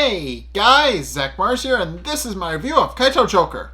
Hey guys, Zack here, and this is my review of Kaitou Joker.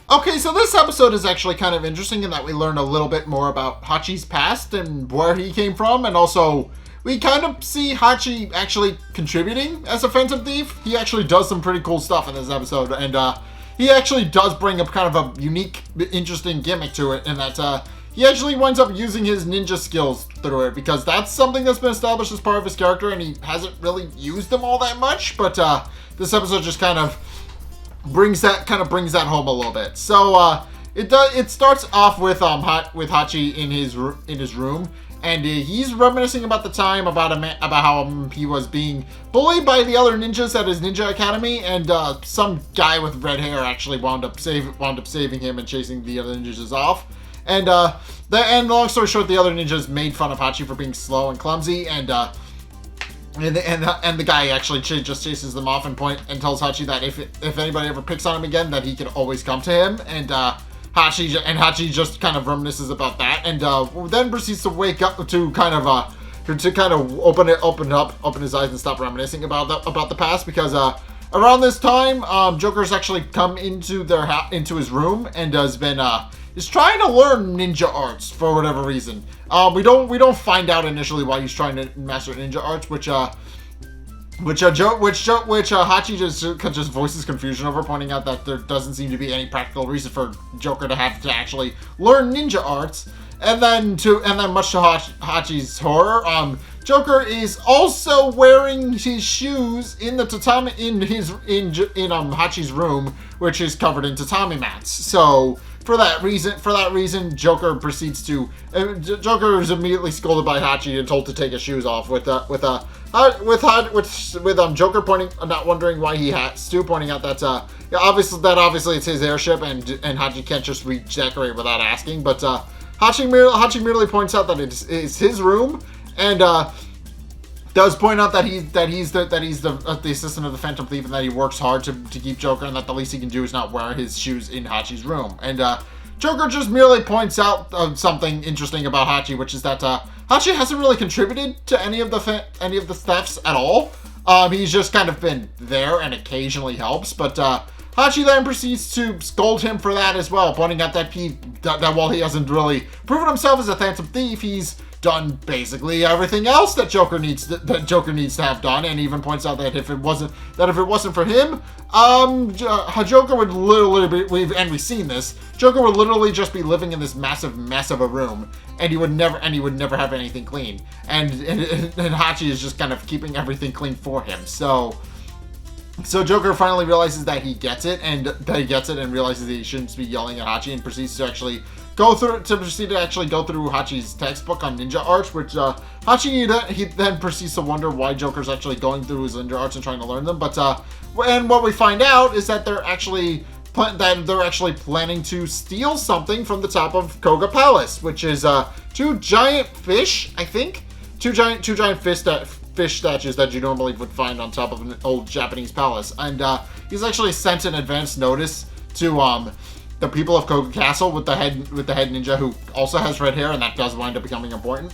Okay, so this episode is actually kind of interesting in that we learn a little bit more about Hachi's past and where he came from, and also we kind of see Hachi actually contributing as a Phantom Thief. He actually does some pretty cool stuff in this episode, and he actually does bring up kind of a unique, interesting gimmick to it, in that he actually winds up using his ninja skills through it, because that's something that's been established as part of his character, and he hasn't really used them all that much, but this episode just kind of brings that home a little bit. So it starts off with Hachi in his room, and he's reminiscing about the time about how he was being bullied by the other ninjas at his ninja academy, and some guy with red hair actually wound up saving him and chasing the other ninjas off. And long story short, the other ninjas made fun of Hachi for being slow and clumsy, and the guy actually just chases them off and tells Hachi that if anybody ever picks on him again, that he can always come to him. And Hachi just kind of reminisces about that, and then proceeds to wake up to kind of open his eyes and stop reminiscing about the past, because around this time Joker's actually come into his room and is trying to learn ninja arts for whatever reason. We don't find out initially why he's trying to master ninja arts, which Hachi just voices confusion over, pointing out that there doesn't seem to be any practical reason for Joker to have to actually learn ninja arts. And then much to Hachi's horror, Joker is also wearing his shoes in the tatami in Hachi's room, which is covered in tatami mats. So for that reason, Joker is immediately scolded by Hachi and told to take his shoes off. With Joker not wondering why Stu pointing out that obviously it's his airship, and Hachi can't just redecorate without asking. But Hachi merely points out that it's his room, and does point out that he's the assistant of the Phantom Thief, and that he works hard to keep Joker, and that the least he can do is not wear his shoes in Hachi's room. And Joker just merely points out something interesting about Hachi, which is that Hachi hasn't really contributed to any of the thefts at all. He's just kind of been there and occasionally helps, but Hachi then proceeds to scold him for that as well, pointing out that while he hasn't really proven himself as a Phantom Thief, he's done basically everything else that Joker needs to have done, and even points out that if it wasn't for him, Joker would literally be, and we've seen this, Joker would literally just be living in this massive mess of a room, and he would never have anything clean, and Hachi is just kind of keeping everything clean for him. So Joker finally realizes that he gets it, and realizes that he shouldn't be yelling at Hachi, and proceeds to actually go through Hachi's textbook on ninja arts, which he then proceeds to wonder why Joker's actually going through his ninja arts and trying to learn them. But and what we find out is that they're actually planning to steal something from the top of Koga Palace, which is two giant fish, I think, two giant fish statues that you normally would find on top of an old Japanese palace. And he's actually sent an advance notice to the people of Koga Castle with the head ninja, who also has red hair, and that does wind up becoming important.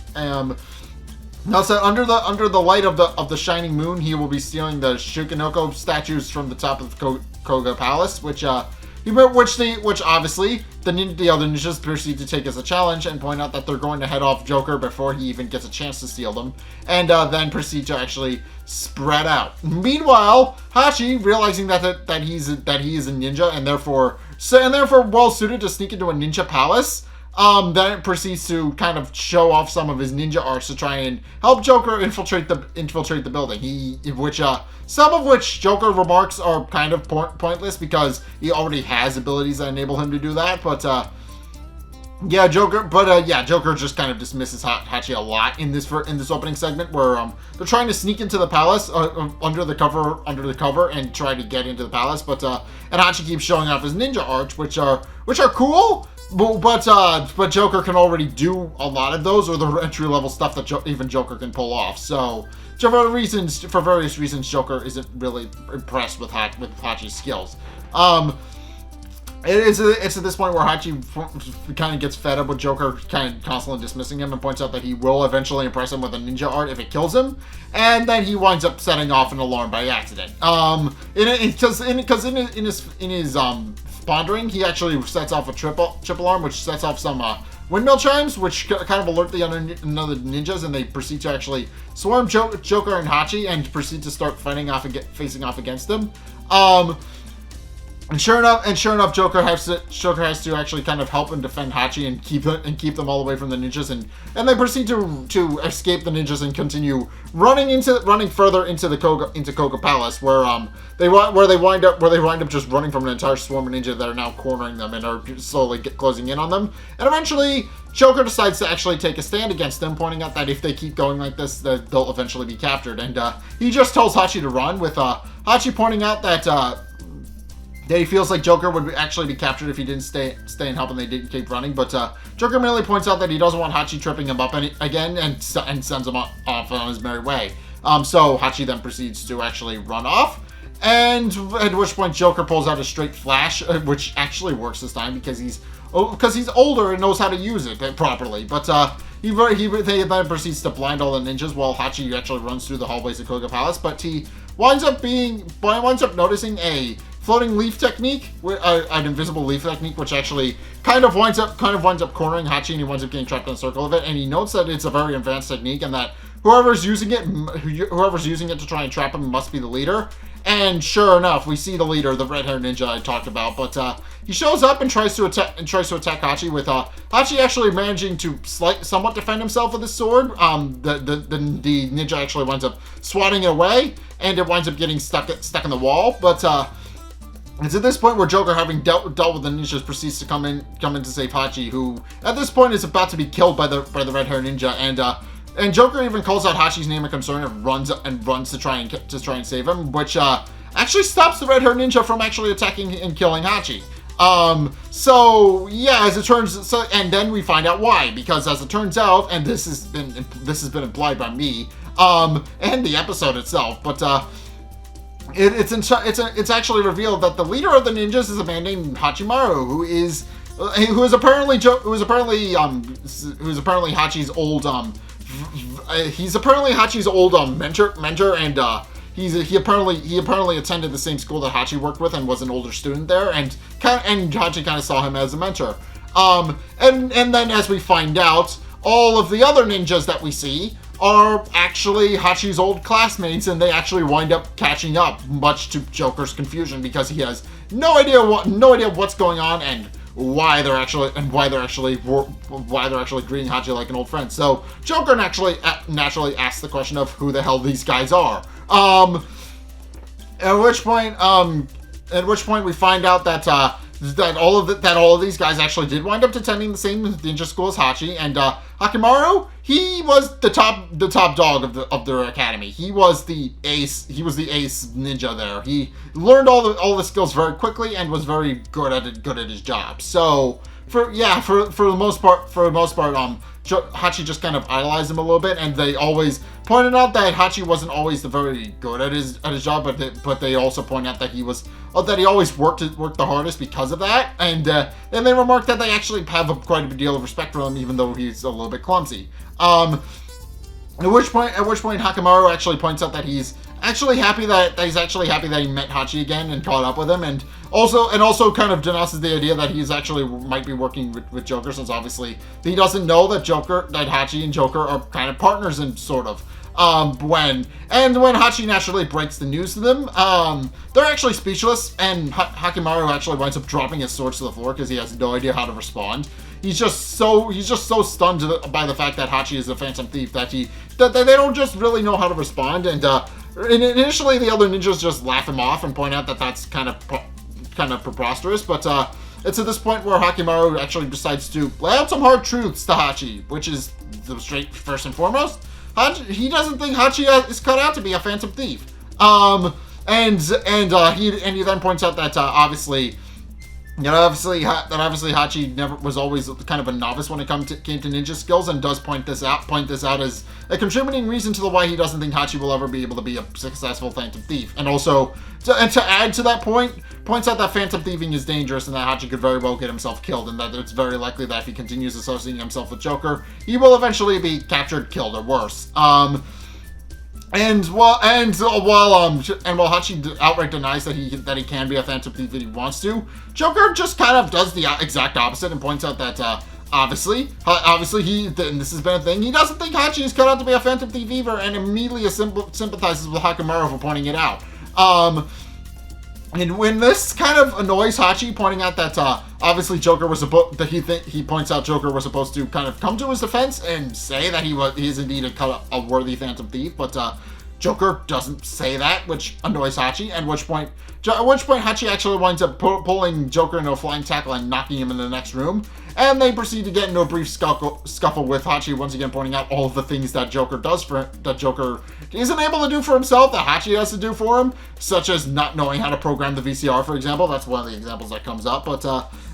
Also, under the light of the shining moon, he will be stealing the Shukinoko statues from the top of Koga Palace, which obviously the other ninjas proceed to take as a challenge and point out that they're going to head off Joker before he even gets a chance to steal them, and then proceed to actually spread out. Meanwhile, Hachi, realizing that he is a ninja and therefore well suited to sneak into a ninja palace, then proceeds to kind of show off some of his ninja arts to try and help Joker infiltrate the building. Some of which Joker remarks are kind of pointless, because he already has abilities that enable him to do that. But Joker just kind of dismisses Hachi a lot in this opening segment, where they're trying to sneak into the palace under the cover and try to get into the palace. But and Hachi keeps showing off his ninja arts, which are cool. But Joker can already do a lot of those, or the entry-level stuff that even Joker can pull off. So for various reasons, Joker isn't really impressed with Hachi's skills. It's at this point where Hachi kind of gets fed up with Joker kind of constantly dismissing him and points out that he will eventually impress him with a ninja art if it kills him, and then he winds up setting off an alarm by accident. Because in his pondering, he actually sets off a trip alarm, which sets off some windmill chimes, which kind of alert the other ninjas, and they proceed to actually swarm Joker and Hachi and proceed to start facing off against them. And sure enough, Joker has to actually kind of help and defend Hachi and keep them all away from the ninjas, and they proceed to escape the ninjas and continue running further into the Koga Palace, where they wind up just running from an entire swarm of ninja that are now cornering them and are slowly closing in on them. And eventually, Joker decides to actually take a stand against them, pointing out that if they keep going like this, that they'll eventually be captured. And he just tells Hachi to run, with Hachi pointing out that he feels like Joker would actually be captured if he didn't stay and help and they didn't keep running. But Joker merely points out that he doesn't want Hachi tripping him up again and sends him off on his merry way. So Hachi then proceeds to actually run off. And at which point Joker pulls out a straight flash, which actually works this time because he's older and knows how to use it properly. But he then proceeds to blind all the ninjas while Hachi actually runs through the hallways of Koga Palace. But he winds up noticing a floating leaf technique, an invisible leaf technique, which actually kind of winds up cornering Hachi, and he winds up getting trapped in a circle of it. And he notes that it's a very advanced technique, and that whoever's using it to try and trap him must be the leader. And sure enough, we see the leader, the red-haired ninja I talked about. But he shows up and tries to attack Hachi, with Hachi actually managing to somewhat defend himself with his sword. The ninja actually winds up swatting it away, and it winds up getting stuck in the wall. But it's at this point where Joker, having dealt with the ninjas, proceeds to come in to save Hachi, who at this point is about to be killed by the red-haired ninja. And Joker even calls out Hachi's name of concern and runs to try and save him, which actually stops the red-haired ninja from actually attacking and killing Hachi. So yeah, and then we find out why, because as it turns out, and this has been implied by me, and the episode itself, but it's actually revealed that the leader of the ninjas is a man named Hachimaru, who is apparently Hachi's old mentor, and he apparently attended the same school that Hachi worked with and was an older student there, and Hachi kind of saw him as a mentor. And then as we find out, all of the other ninjas that we see are actually Hachi's old classmates, and they actually wind up catching up, much to Joker's confusion, because he has no idea what's going on and why they're actually greeting Hachi like an old friend. So Joker naturally asks the question of who the hell these guys are. At which point we find out that all of these guys actually did wind up attending the same ninja school as Hachi, and Hakimaru, he was the top dog of their academy. He was the ace ninja there. He learned all the skills very quickly and was very good at his job. So for the most part, Hachi just kind of idolized him a little bit, and they always pointed out that Hachi wasn't always very good at his job, but they also point out that he always worked the hardest because of that, and they remarked that they actually have quite a deal of respect for him, even though he's a little bit clumsy. At which point Hakimaru actually points out that he's actually happy that he met Hachi again and caught up with him, and also kind of denounces the idea that he's actually might be working with Joker, since obviously he doesn't know that Hachi and Joker are kind of partners, and sort of. When Hachi naturally breaks the news to them, they're actually speechless, and Hakimaru actually winds up dropping his swords to the floor because he has no idea how to respond. He's just so stunned by the fact that Hachi is a phantom thief that they don't just really know how to respond. And initially the other ninjas just laugh him off and point out that that's kind of preposterous. But it's at this point where Hakimaru actually decides to lay out some hard truths to Hachi, which is the straight first and foremost. He doesn't think Hachi is cut out to be a phantom thief. And he then points out that obviously Obviously Hachi never was always kind of a novice when it came to ninja skills, and does point this out as a contributing reason to the why he doesn't think Hachi will ever be able to be a successful Phantom Thief. And also, to add to that point, points out that Phantom Thieving is dangerous and that Hachi could very well get himself killed, and that it's very likely that if he continues associating himself with Joker, he will eventually be captured, killed, or worse. And while Hachi outright denies that he can be a Phantom Thief if he wants to, Joker just kind of does the exact opposite and points out that obviously he, and this has been a thing, he doesn't think Hachi is cut out to be a Phantom Thief either, and immediately sympathizes with Hakamaru for pointing it out. And when this kind of annoys Hachi, pointing out that obviously Joker was supposed that he points out Joker was supposed to kind of come to his defense and say that he is indeed a worthy Phantom Thief, but Joker doesn't say that, which annoys Hachi. At which point Hachi actually winds up pulling Joker into a flying tackle and knocking him in the next room. And they proceed to get into a brief scuffle with Hachi, once again pointing out all of the things that Joker isn't able to do for himself, that Hachi has to do for him, such as not knowing how to program the VCR, for example. That's one of the examples that comes up. But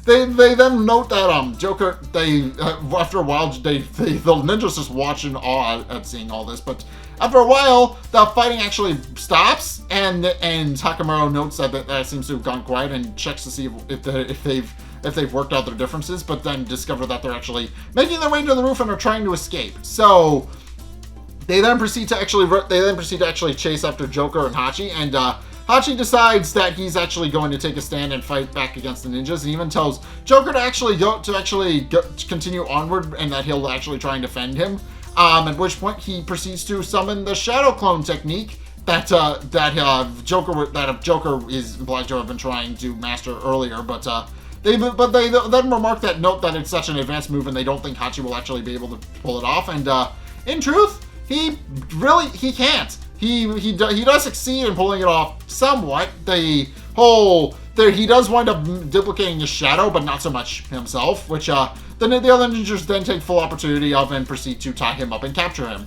they then note that Joker, after a while, the ninjas just watch in awe at seeing all this. But after a while, the fighting actually stops, and Hakamaru notes that seems to have gone quiet and checks to see if they've worked out their differences, but then discover that they're actually making their way to the roof and are trying to escape. So they then proceed to actually chase after Joker and Hachi, and Hachi decides that he's actually going to take a stand and fight back against the ninjas, and even tells Joker to continue onward, and that he'll actually try and defend him. At which point he proceeds to summon the Shadow Clone technique that Joker is implied to have been trying to master earlier, but they then remark that it's such an advanced move and they don't think Hachi will actually be able to pull it off. And in truth, he can't. He does succeed in pulling it off somewhat. He does wind up duplicating his shadow, but not so much himself, which the other ninjas then take full opportunity of and proceed to tie him up and capture him.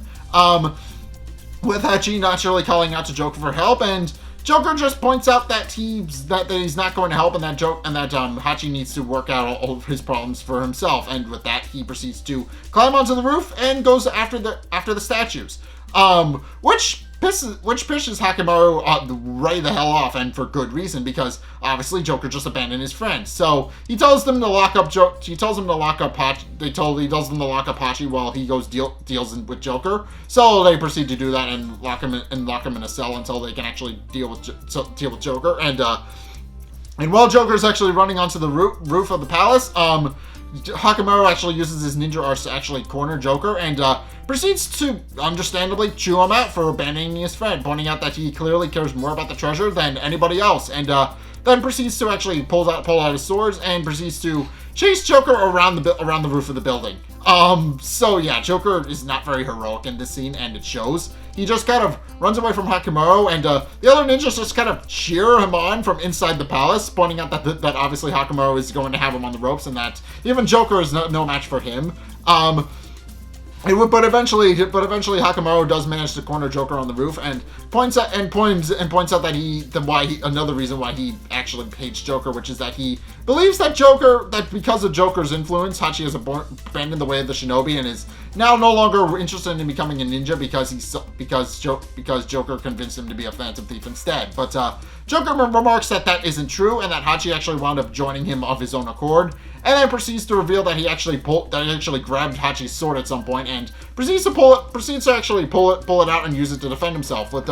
With Hachi naturally calling out to Joker for help, and Joker just points out that he's not going to help, and that Hachi needs to work out all of his problems for himself. And with that, he proceeds to climb onto the roof and goes after the statues, which pisses Hakamaru right the hell off, and for good reason, because obviously Joker just abandoned his friends. So he tells them to lock up Hachi. He tells them to lock up Hachi while he goes deals with Joker. So they proceed to do that and lock him in a cell until they can actually deal with Joker. And while Joker's actually running onto the roof of the palace, Hakamaru actually uses his ninja arts to actually corner Joker, and proceeds to understandably chew him out for abandoning his friend, pointing out that he clearly cares more about the treasure than anybody else, and then proceeds to actually pull out his swords and proceeds to chase Joker around the roof of the building. So yeah, Joker is not very heroic in this scene, and it shows. He just kind of runs away from Hakamaru, and the other ninjas just kind of cheer him on from inside the palace, pointing out that obviously Hakamaru is going to have him on the ropes, and that even Joker is no match for him. But eventually Hakamaru does manage to corner Joker on the roof, and points out that another reason why he actually hates Joker, which is that he believes that because of Joker's influence, Hachi has abandoned the way of the shinobi and is now no longer interested in becoming a ninja because Joker convinced him to be a Phantom Thief instead. But Joker remarks that isn't true, and that Hachi actually wound up joining him of his own accord, and then proceeds to reveal that he actually grabbed Hachi's sword at some point, and proceeds to actually pull it out and use it to defend himself. With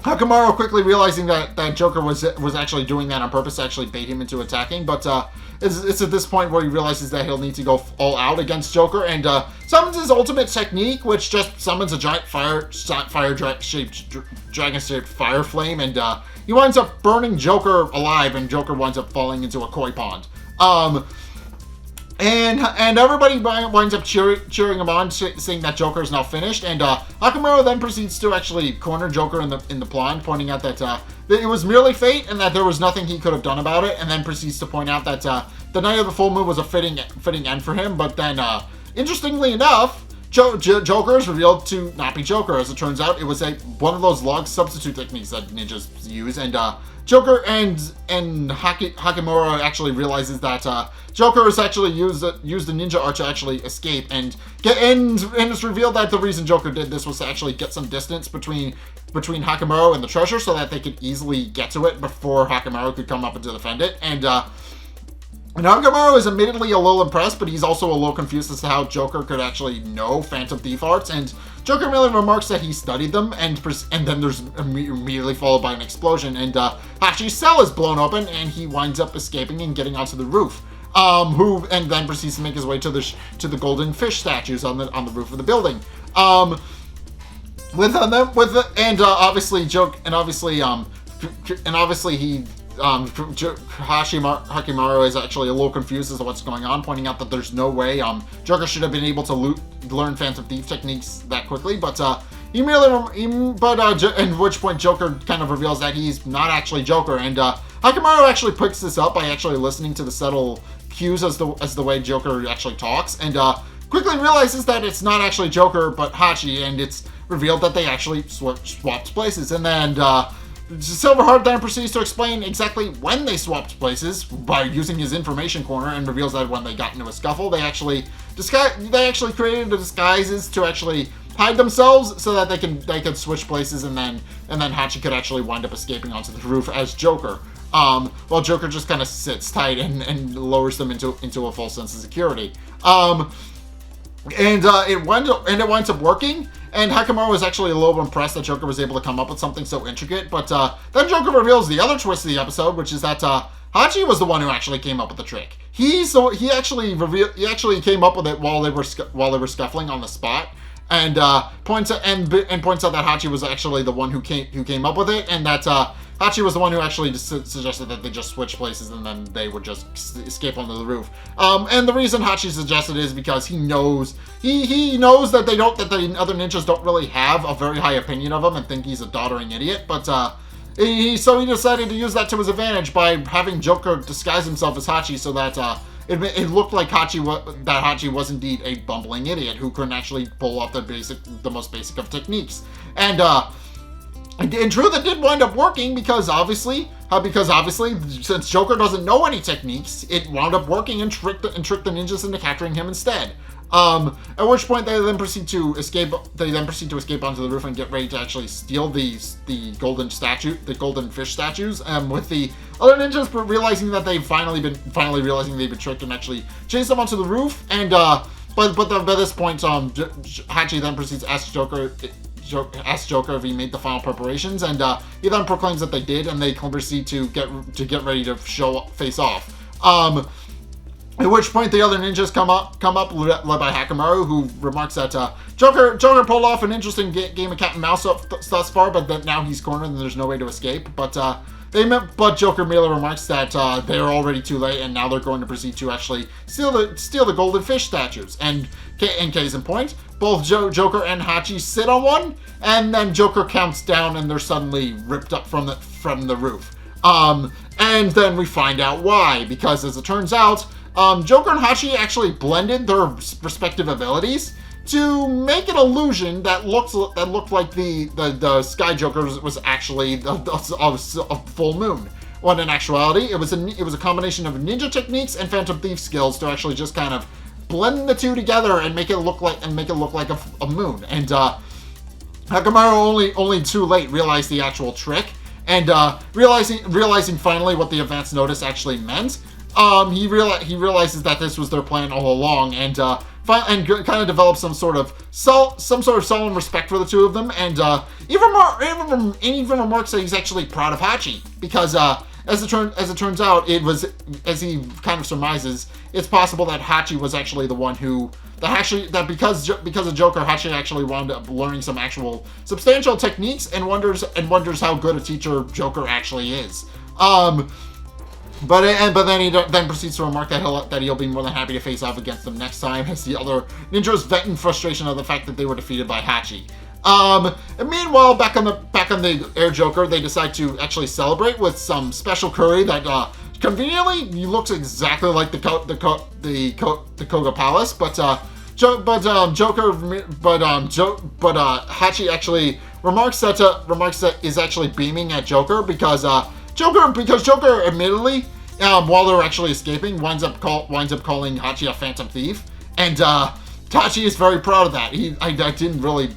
Hakamaru quickly realizing that Joker was actually doing that on purpose to actually bait him into attacking, but it's at this point where he realizes that he'll need to go all out against Joker, and summons his ultimate technique, which just summons a giant dragon-shaped fire flame, and he winds up burning Joker alive, and Joker winds up falling into a koi pond. And everybody winds up cheering him on, saying that Joker is now finished. And Hakamaru then proceeds to actually corner Joker in the pond, pointing out that it was merely fate and that there was nothing he could have done about it. And then proceeds to point out that the night of the full moon was a fitting end for him. But then, interestingly enough, Joker is revealed to not be Joker. As it turns out, it was one of those log substitute techniques that ninjas use, and Joker and Hakimura actually realizes that Joker has actually used the ninja art to actually escape, and it's revealed that the reason Joker did this was to actually get some distance between Hakimura and the treasure, so that they could easily get to it before Hakimura could come up and to defend it. And Hakimura is admittedly a little impressed, but he's also a little confused as to how Joker could actually know Phantom Thief arts. And Joker merely remarks that he studied them, and then there's immediately followed by an explosion, and Hachi's cell is blown open, and he winds up escaping and getting onto the roof. And then proceeds to make his way to the golden fish statues on the roof of the building. Hakimaru is actually a little confused as to what's going on, pointing out that there's no way Joker should have been able to learn Phantom Thief techniques that quickly, but in which point Joker kind of reveals that he's not actually Joker, and Hakimaru actually picks this up by actually listening to the subtle cues as the way Joker actually talks, and quickly realizes that it's not actually Joker but Hachi, and it's revealed that they actually swapped places, and then Silverheart then proceeds to explain exactly when they swapped places by using his information corner, and reveals that when they got into a scuffle, they actually created the disguises to actually hide themselves so that they could switch places, and then Hachi could actually wind up escaping onto the roof as Joker. While Joker just kind of sits tight and lowers them into a false sense of security. It winds up working, and Hakimura was actually a little impressed that Joker was able to come up with something so intricate, but then Joker reveals the other twist of the episode, which is that Hachi was the one who actually came up with the trick. He actually came up with it while they were scuffling on the spot, and points out that Hachi was actually the one who came up with it, and that Hachi was the one who actually suggested that they just switch places and then they would just escape onto the roof. And the reason Hachi suggested it is because he knows that the other ninjas don't really have a very high opinion of him and think he's a doddering idiot. But he decided to use that to his advantage by having Joker disguise himself as Hachi, so that it looked like Hachi was indeed a bumbling idiot who couldn't actually pull off the most basic of techniques. And in truth, it did wind up working because obviously, since Joker doesn't know any techniques, it wound up working and tricked the ninjas into capturing him instead. At which point they then proceed to escape. They then proceed to escape onto the roof and get ready to actually steal the golden fish statues. With the other ninjas realizing that they've finally realizing they've been tricked, and actually chase them onto the roof. And by this point, Hachi then proceeds to ask Joker if he made the final preparations, and he then proclaims that they did, and they proceed to get ready to face off. At which point the other ninjas come up led by Hakimura, who remarks that Joker pulled off an interesting game of cat and mouse thus far, but that now he's cornered and there's no way to escape. But Joker merely remarks that they're already too late, and now they're going to proceed to actually steal the golden fish statues. And in case in point, both Joker and Hachi sit on one, and then Joker counts down, and they're suddenly ripped up from the roof. And then we find out why, because as it turns out, Joker and Hachi actually blended their respective abilities to make an illusion that looked like the Sky Joker was actually a full moon. When in actuality, it was a combination of ninja techniques and Phantom Thief skills to actually just kind of blend the two together and make it look like a moon. And Hakimura only too late realized the actual trick, and realizing finally what the advance notice actually meant. He realizes that this was their plan all along, and kind of develops some sort of sullen respect for the two of them, and even remarks that he's actually proud of Hachi, because as it turns out, it was, as he kind of surmises, it's possible that Hachi was actually the one because of Joker, Hachi actually wound up learning some actual substantial techniques, and wonders how good a teacher Joker actually is. But then he proceeds to remark that he'll be more than happy to face off against them next time, as the other ninjas vent in frustration of the fact that they were defeated by Hachi. And meanwhile, back on the Air Joker, they decide to actually celebrate with some special curry that conveniently looks exactly like the Koga Palace, but Hachi actually remarks that is actually beaming at Joker because Joker admittedly, while they're actually escaping, winds up calling Hachi a phantom thief, and Hachi is very proud of that. I didn't really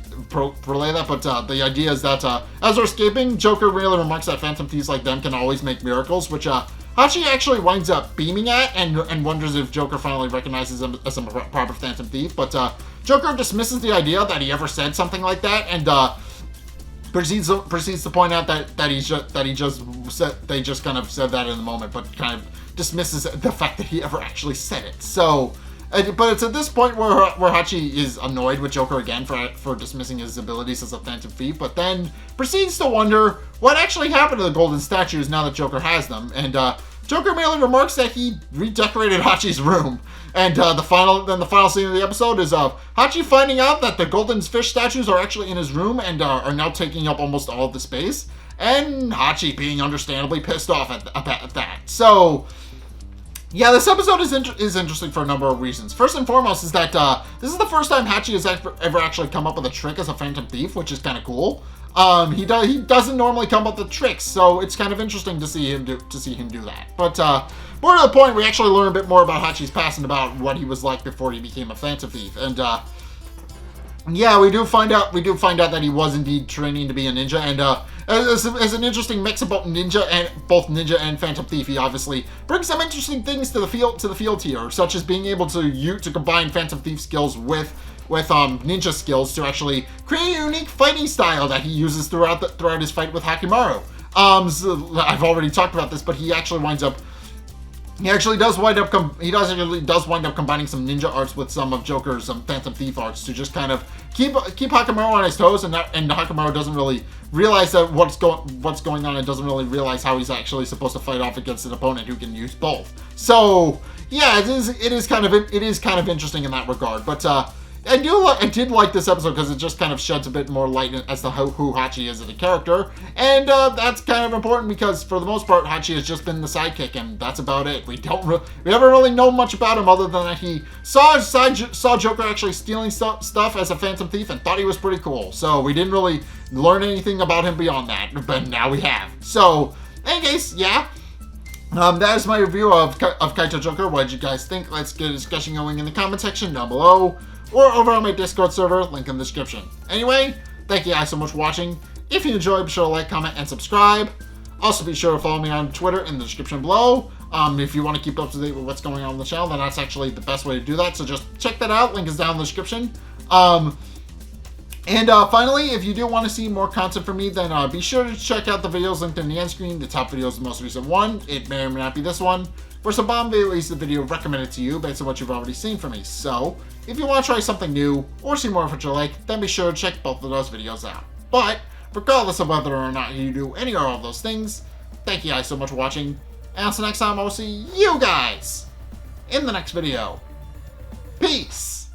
relay that, but the idea is that as they're escaping, Joker really remarks that phantom thieves like them can always make miracles, which Hachi actually winds up beaming at and wonders if Joker finally recognizes him as a proper phantom thief. But Joker dismisses the idea that he ever said something like that, and proceeds to point out that they just kind of said that in the moment, but kind of dismisses the fact that he ever actually said it. So. But it's at this point where Hachi is annoyed with Joker again for dismissing his abilities as a phantom thief, but then proceeds to wonder what actually happened to the golden statues now that Joker has them. And Joker merely remarks that he redecorated Hachi's room. And the final scene of the episode is Hachi finding out that the golden fish statues are actually in his room and are now taking up almost all of the space. And Hachi being understandably pissed off at that. So. Yeah, this episode is interesting for a number of reasons. First and foremost is that this is the first time Hachi has ever actually come up with a trick as a phantom thief, which is kind of cool. He doesn't normally come up with tricks, so it's kind of interesting to see him do that. But more to the point, we actually learn a bit more about Hachi's past and about what he was like before he became a phantom thief. And yeah, we do find out that he was indeed training to be a ninja, and as an interesting mix of both ninja and phantom thief, he obviously brings some interesting things to the field here, such as being able to combine phantom thief skills with ninja skills to actually create a unique fighting style that he uses throughout his fight with Hakimaru. So I've already talked about this, but he actually does wind up combining some ninja arts with some of Joker's phantom thief arts to just kind of keep Hakimaru on his toes, and Hakimaru doesn't really realize that what's going on, and doesn't really realize how he's actually supposed to fight off against an opponent who can use both. So yeah, it is kind of interesting in that regard. But I did like this episode because it just kind of sheds a bit more light as to who Hachi is as a character, and that's kind of important because for the most part Hachi has just been the sidekick, and that's about it. We never really know much about him other than that he saw Joker actually stealing stuff as a phantom thief and thought he was pretty cool. So we didn't really learn anything about him beyond that, but now we have. So in any case, yeah. That is my review of Kaitou Joker. What did you guys think? Let's get a discussion going in the comment section down below, or over on my Discord server, link in the description. Anyway, thank you guys so much for watching. If you enjoyed, be sure to like, comment, and subscribe. Also, be sure to follow me on Twitter in the description below. If you want to keep up to date with what's going on the channel, then that's actually the best way to do that. So just check that out. Link is down in the description. Finally, if you do want to see more content from me, then be sure to check out the videos linked in the end screen. The top video is the most recent one. It may or may not be this one. Where Sabam is the video recommended to you based on what you've already seen from me. So, if you want to try something new, or see more of what you like, then be sure to check both of those videos out. But, regardless of whether or not you do any or all of those things, thank you guys so much for watching, and until next time, I will see you guys in the next video. Peace!